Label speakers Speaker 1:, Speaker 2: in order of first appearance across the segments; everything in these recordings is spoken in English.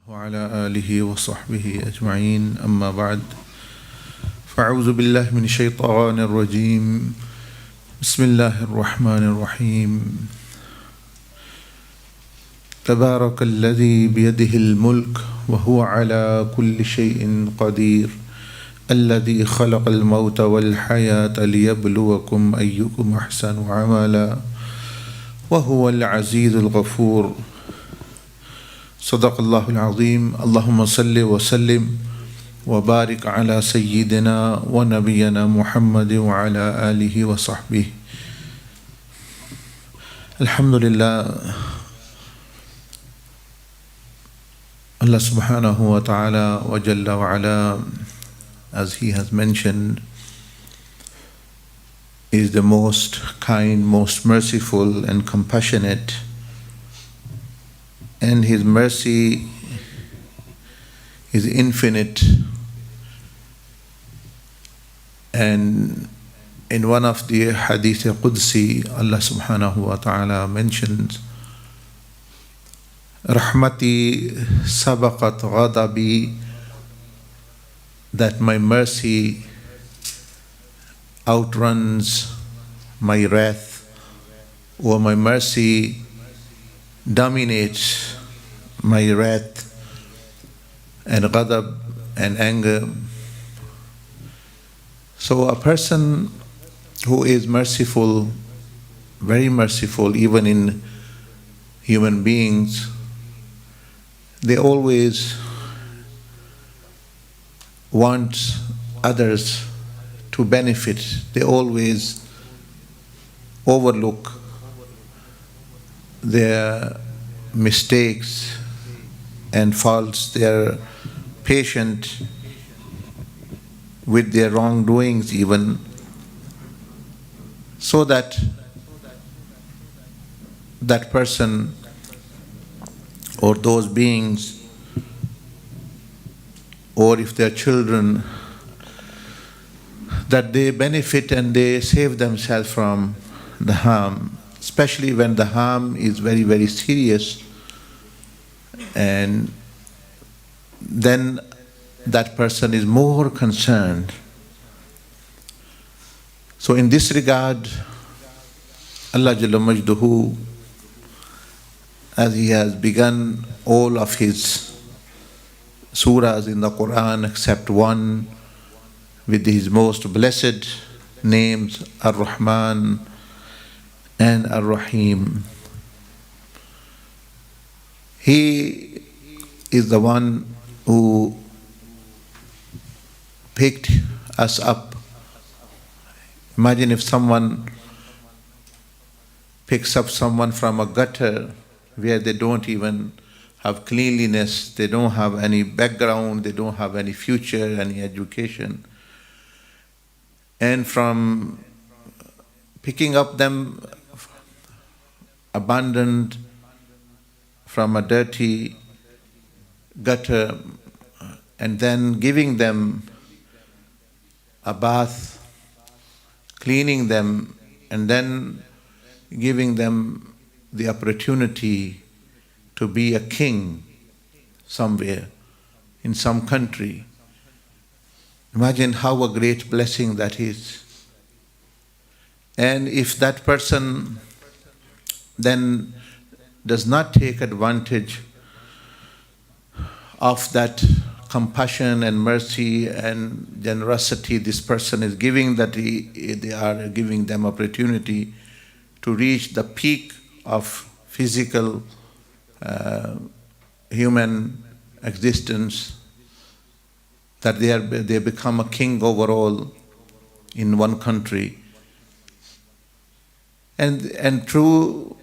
Speaker 1: وعلى آله وصحبه أجمعين أما بعد فأعوذ بالله من الشيطان الرجيم بسم الله الرحمن الرحيم تبارك الذي بيده الملك وهو على كل شيء قدير الذي خلق الموت والحياة ليبلوكم أيكم أحسن عملا وهو العزيز الغفور صدق الله العظيم اللهم صل وسلم وبارك على سيدنا ونبينا محمد وعلى آله وصحبه Alhamdulillah. Allah subhanahu wa ta'ala wa jalla wa ala, as He has mentioned, is the most kind, most merciful and compassionate, and His mercy is infinite. And in one of the hadith Qudsi, Allah subhanahu wa ta'ala mentions, Rahmati sabaqat ghadabi, that my mercy outruns my wrath, or my mercy dominates my wrath and ghadab and anger. So a person who is merciful, very merciful, even in human beings, they always want others to benefit. They always overlook their mistakes and faults. They are patient with their wrongdoings even, so that that person or those beings, or if they're children, that they benefit and they save themselves from the harm, especially when the harm is very, very serious, and then that person is more concerned. So in this regard, Allah Jalla Majduhu, as He has begun all of His surahs in the Quran except one with His most blessed names, Ar-Rahman and Ar-Rahim, He is the one who picked us up. Imagine if someone picks up someone from a gutter where they don't even have cleanliness, they don't have any background, they don't have any future, any education. And from picking up them abandoned from a dirty gutter, and then giving them a bath, cleaning them, and then giving them the opportunity to be a king somewhere, in some country. Imagine how a great blessing that is. And if that person then does not take advantage of that compassion and mercy and generosity this person is giving, that they are giving them opportunity to reach the peak of physical human existence, that they become a king overall in one country. And through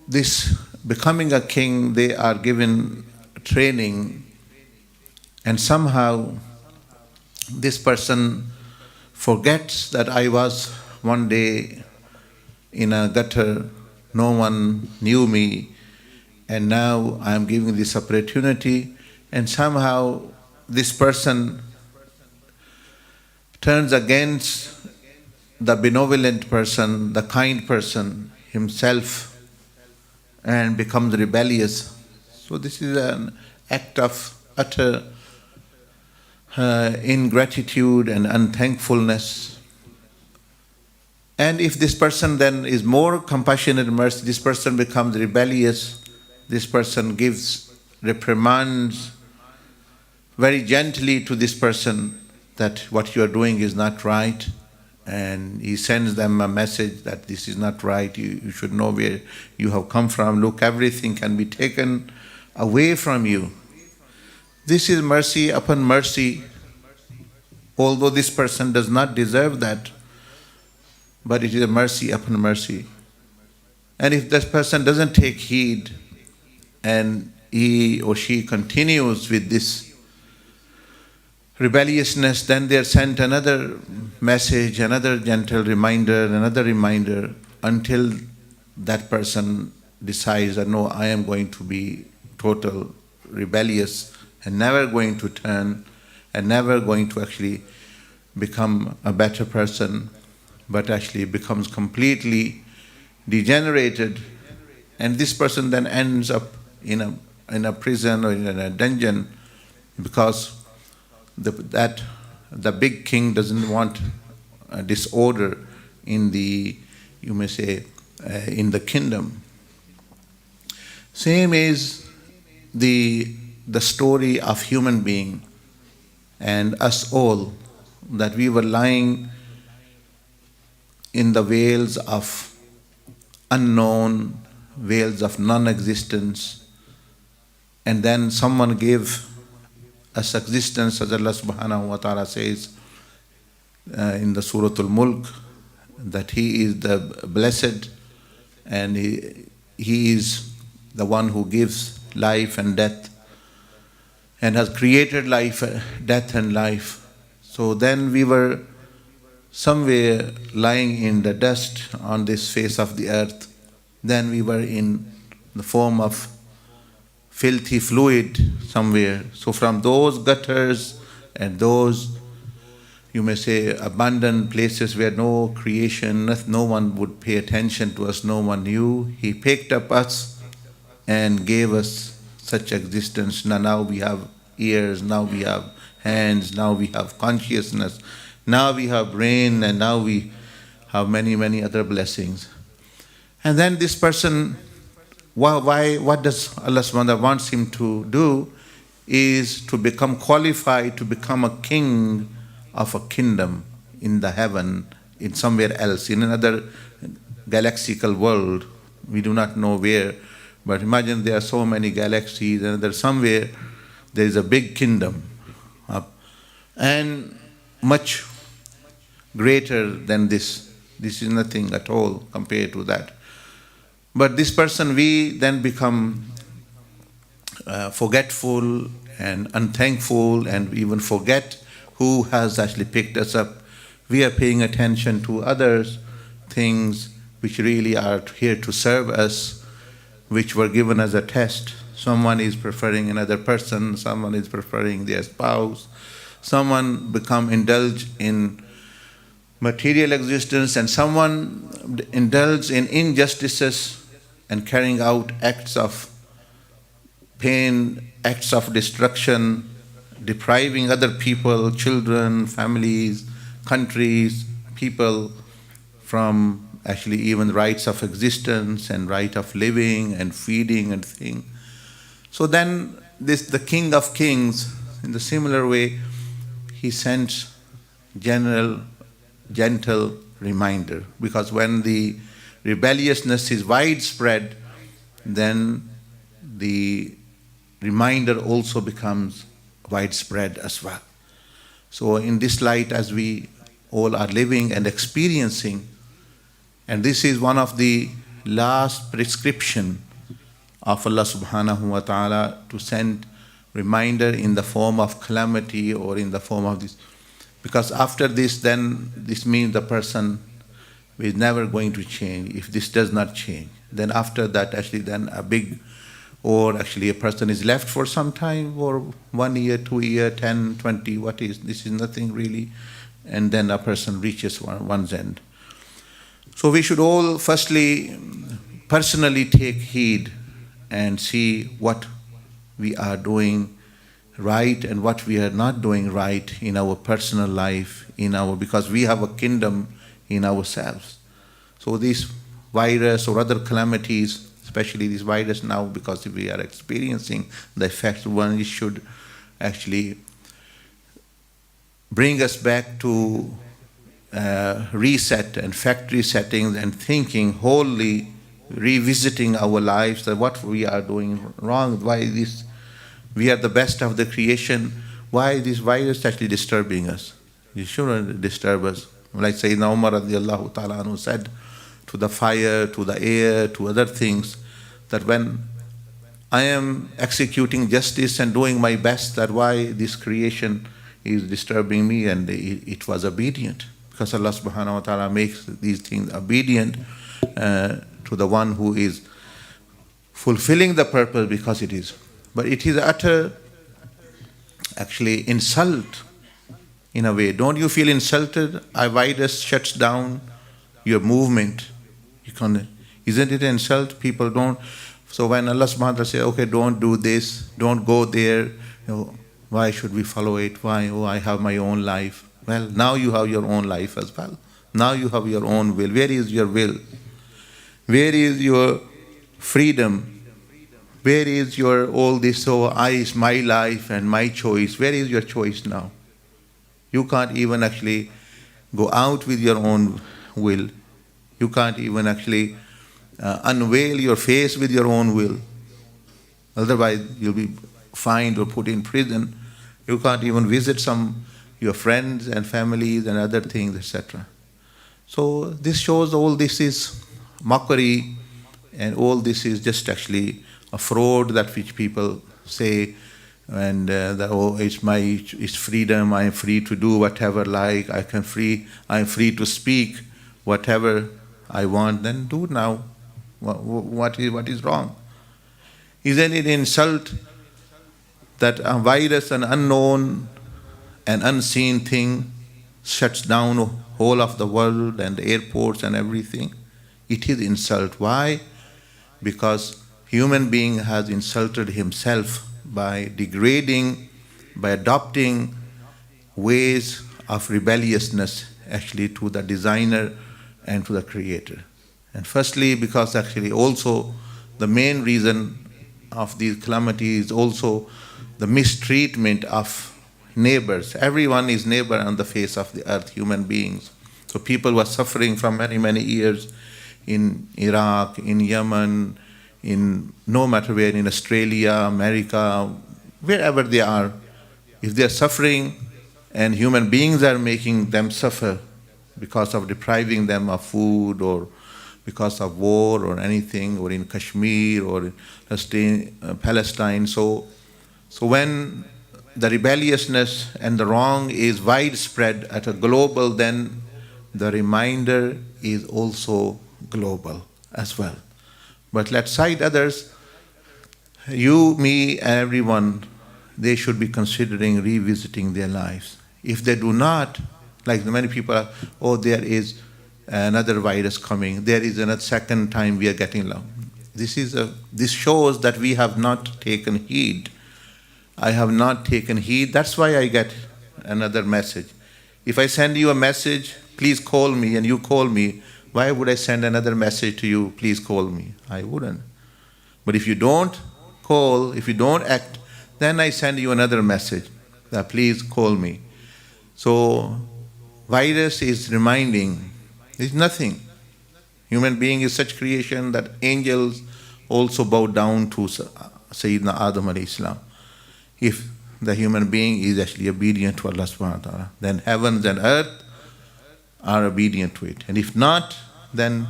Speaker 1: this becoming a king, they are given training. And somehow this person forgets that I was one day in a gutter, no one knew me, and now I am giving this opportunity, and somehow this person turns against the benevolent person, the kind person himself, and becomes rebellious. So this is an act of utter ingratitude and unthankfulness. And if this person then is more compassionate and mercy, this person becomes rebellious, this person gives reprimands very gently to this person that what you are doing is not right, and he sends them a message that this is not right, you should know where you have come from, look, everything can be taken away from you. This is mercy upon mercy, although this person does not deserve that, but it is a mercy upon mercy. And if this person doesn't take heed and he or she continues with this rebelliousness, then they are sent another message, another gentle reminder, another reminder, until that person decides that no, I am going to be total rebellious and never going to turn and never going to actually become a better person, but actually becomes completely degenerated. And this person then ends up in a prison or in a dungeon, because the big king doesn't want disorder in the, you may say, in the kingdom. Same is the story of human being and us all, that we were lying in the veils of unknown, veils of non-existence, and then someone gave us existence, as Allah subhanahu wa ta'ala says in the Surah Al-Mulk, that He is the blessed and He is the one who gives life and death and has created life, death and life. So then we were somewhere lying in the dust on this face of the earth. Then we were in the form of filthy fluid somewhere. So from those gutters and those, you may say, abandoned places where no creation, no one would pay attention to us, no one knew, He picked up us and gave us such existence. Now we have ears, now we have hands, now we have consciousness, now we have brain, and now we have many, many other blessings. And then this person, what does Allah subhanahu wa ta'ala wants him to do is to become qualified to become a king of a kingdom in the heaven, in somewhere else, in another galaxical world. We do not know where, but imagine there are so many galaxies, and there's somewhere there is a big kingdom, and much greater than this. This is nothing at all compared to that. But this person, we then become forgetful and unthankful, and we even forget who has actually picked us up. We are paying attention to others, things which really are here to serve us, which were given as a test. Someone is preferring another person, someone is preferring their spouse, someone indulge in material existence, and someone indulge in injustices and carrying out acts of pain, acts of destruction, depriving other people, children, families, countries, people from actually even rights of existence and right of living and feeding and thing. So then the King of Kings, in the similar way, he sends gentle reminder, because when the rebelliousness is widespread, then the reminder also becomes widespread as well. So in this light, as we all are living and experiencing, and this is one of the last prescription of Allah subhanahu wa ta'ala, to send reminder in the form of calamity or in the form of this. Because after this, then this means the person is never going to change. If this does not change, then after that, actually then a big, or actually a person is left for some time, or 1 year, 2 year, 10, 20, this is nothing really. And then a person reaches one's end. So we should all firstly personally take heed and see what we are doing right and what we are not doing right in our personal life, because we have a kingdom in ourselves. So these virus or other calamities, especially this virus now, because we are experiencing the effects, one, it should actually bring us back to reset and factory settings and thinking wholly, revisiting our lives, that what we are doing wrong, why this, we are the best of the creation, why this virus actually disturbing us? It shouldn't disturb us. Like Sayyidina Umar radiallahu ta'ala anhu said, to the fire, to the air, to other things, that when I am executing justice and doing my best, that why this creation is disturbing me, and it was obedient. Because Allah subhanahu wa ta'ala makes these things obedient to the one who is fulfilling the purpose, because it is. But it is utter, actually, insult in a way. Don't you feel insulted? A virus shuts down your movement. Isn't it an insult? People don't. So when Allah subhanahu wa ta'ala says, okay, don't do this, don't go there, why should we follow it? Why? Oh, I have my own life. Well, now you have your own life as well. Now you have your own will. Where is your will? Where is your freedom? Where is your all this, it's my life and my choice? Where is your choice now? You can't even actually go out with your own will. You can't even actually unveil your face with your own will. Otherwise, you'll be fined or put in prison. You can't even visit your friends and families and other things, etc. So this shows all this is mockery, and all this is just actually a fraud that which people say, and it's freedom. I am free to do whatever like. I am free to speak whatever I want. Then do now. What is wrong? Isn't it an insult that a virus, an unknown and unseen thing, shuts down the whole of the world and the airports and everything? It is insult. Why? Because human being has insulted himself by degrading, by adopting ways of rebelliousness actually to the designer and to the creator. And firstly, because actually also the main reason of these calamities is also the mistreatment of neighbors. Everyone is neighbor on the face of the earth, human beings. So people were suffering from many, many years in Iraq, in Yemen, in no matter where, in Australia, America, wherever they are. If they are suffering and human beings are making them suffer because of depriving them of food, or because of war or anything, or in Kashmir or in Palestine. So when the rebelliousness and the wrong is widespread at a global, then the reminder is also global as well. But let's cite others. You, me, everyone, they should be considering revisiting their lives. If they do not, like many people are, there is another virus coming, there is another second time we are getting low. This shows that we have not taken heed. I have not taken heed. That's why I get another message. If I send you a message, please call me, and you call me, why would I send another message to you, please call me? I wouldn't. But if you don't call, if you don't act, then I send you another message that please call me. So virus is reminding, it's nothing. Human being is such creation that angels also bow down to Sayyidina Adam alayhi salam. If the human being is actually obedient to Allah subhanahu wa ta'ala, then heavens and earth are obedient to it. And if not, then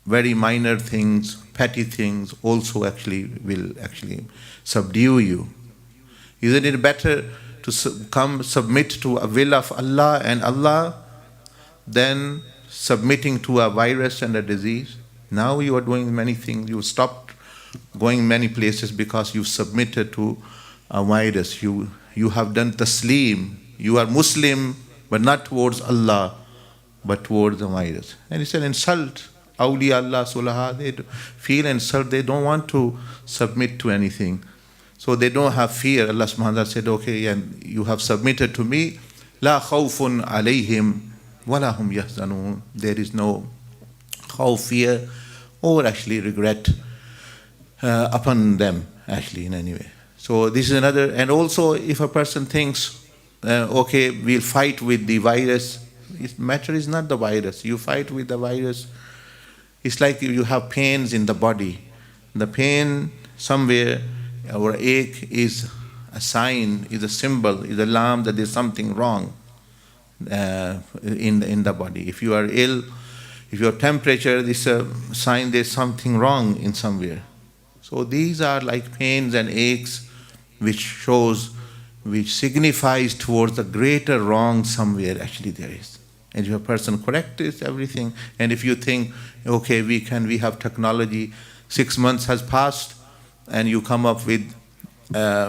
Speaker 1: very minor things, petty things also will subdue you. Isn't it better to submit to a will of Allah and Allah than submitting to a virus and a disease? Now you are doing many things. You stopped going many places because you submitted to a virus. You have done taslim. You are Muslim, but not towards Allah, but towards the virus. And it's an insult. Awliya Allah, Sulaha, they feel insult. They don't want to submit to anything. So they don't have fear. Allah subhanahu wa ta'ala said, okay, and you have submitted to me. La khawfun alayhim walahum yahzanun. There is no khawf, fear, or actually regret upon them, actually, in any way. So this is another. And also, if a person thinks, okay, we'll fight with the virus, matter is not the virus. You fight with the virus. It's like you have pains in the body. The pain somewhere, our ache is a sign, is a symbol, is an alarm that there's something wrong in the body. If you are ill, if your temperature is a sign there's something wrong in somewhere. So these are like pains and aches which signifies towards the greater wrong somewhere actually there is. And if a person corrects everything, and if you think, okay, we have technology, 6 months has passed, and you come up with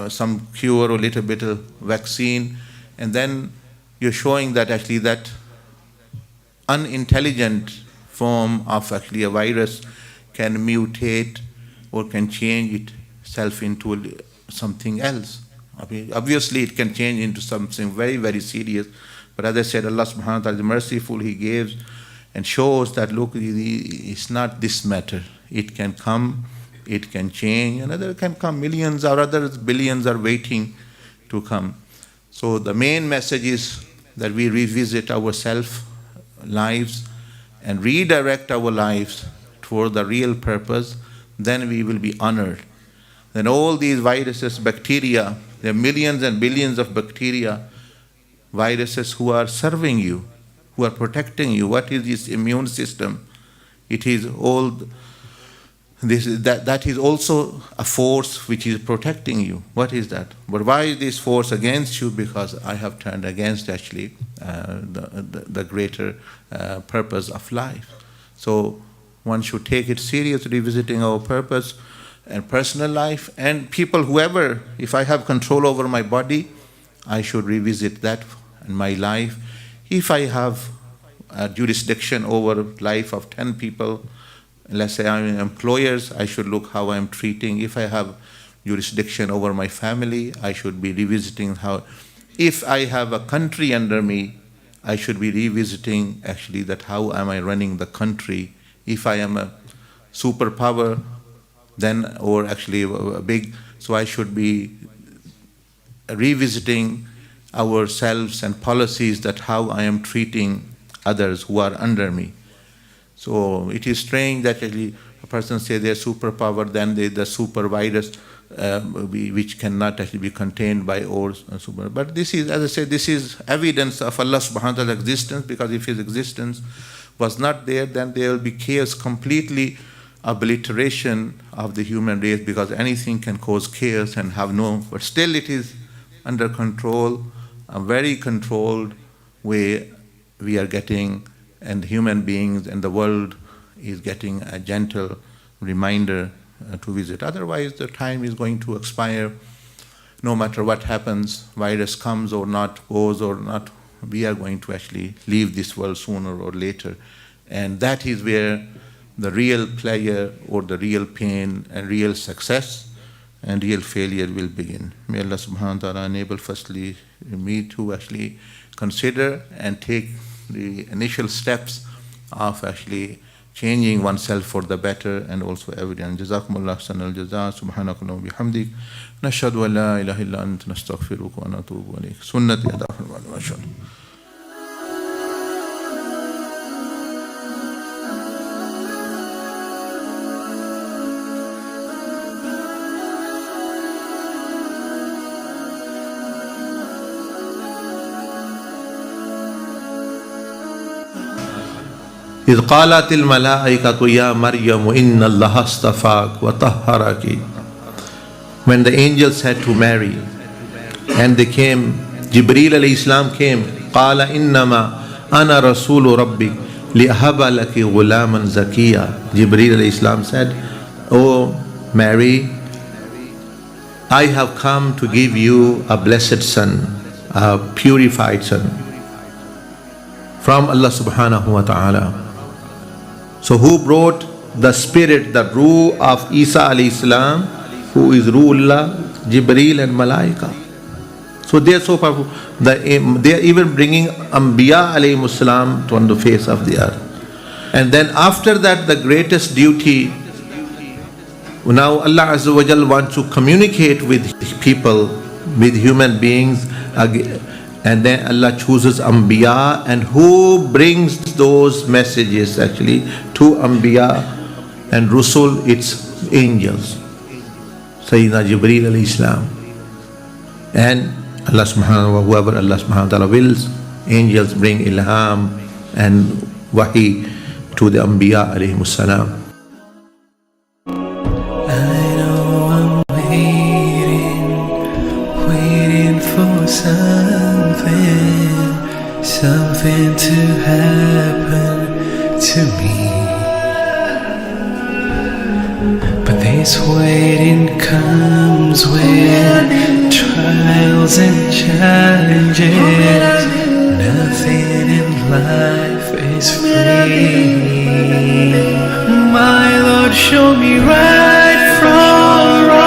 Speaker 1: some cure or little bit of vaccine, and then you're showing that actually that unintelligent form of actually a virus can mutate or can change itself into something else. I mean, obviously it can change into something very, very serious. But as I said, Allah subhanahu wa ta'ala is merciful. He gives and shows that, look, it's not this matter. It can come, it can change, another can come. Millions or others, billions are waiting to come. So the main message is that we revisit our lives and redirect our lives toward the real purpose. Then we will be honored. Then all these viruses, bacteria, there are millions and billions of bacteria, viruses who are serving you, who are protecting you. What is this immune system? It is all that is also a force which is protecting you. What is that? But why is this force against you? Because I have turned against actually the greater purpose of life. So one should take it seriously, revisiting our purpose and personal life and people, whoever. If I have control over my body, I should revisit that in my life. If I have jurisdiction over life of 10 people, let's say I'm employers, I should look how I'm treating. If I have jurisdiction over my family, I should be revisiting how. If I have a country under me, I should be revisiting actually that how am I running the country. If I am a superpower, then, or actually a big, so I should be revisiting ourselves and policies that how I am treating others who are under me. So it is strange that actually a person say they are superpower, then they the super virus which cannot actually be contained by all super. But this is, as I said, this is evidence of Allah subhanahu wa ta'ala's existence, because if His existence was not there, then there will be chaos, completely obliteration of the human race, because anything can cause chaos and have no, but still it is under control, a very controlled way we are getting, and human beings and the world is getting a gentle reminder to visit. Otherwise the time is going to expire. No matter what happens, virus comes or not, goes or not, we are going to actually leave this world sooner or later. And that is where the real pleasure or the real pain and real success and real failure will begin. May Allah subhanahu wa ta'ala enable firstly me to actually consider and take the initial steps of actually changing oneself for the better, and also everyone. Jazakumullah ahsanal jazaa. Subhanakallah wa bihamdik. Nashhadu an la ilaha illa anta nastaghfiruka wa natubu ilayk. Sunnati adafal wa ashhadu. إذ قالت الملائكة يا مريم إن الله اصطفاك وطهرك. When the angels said to Mary, and they came, Jibreel alayhi salam came, قال إنما أنا رسول ربك لأهب لك غلاما زكيا. Jibreel alayhi salam said, "Oh Mary, I have come to give you a blessed son, a purified son from Allah subhanahu wa ta'ala." So who brought the spirit, the ruh of Isa alayhi salam, who is Ruhullah, Jibreel and Malaika. So they are so powerful. They are even bringing Anbiya alayhimus salam to on the face of the earth. And then after that, the greatest duty, now Allah Azza wa Jal wants to communicate with people, with human beings, and then Allah chooses Anbiya, and who brings those messages actually to Anbiya and Rusul? It's angels. Sayyidina Jibreel alayhi salam. And Allah subhanahu wa whoever Allah subhanahu wa ta'ala wills, angels bring ilham and wahi to the Anbiya alayhimus salam.
Speaker 2: I know I'm waiting for something to happen to me. But this waiting comes with trials and challenges. Nothing in life is free.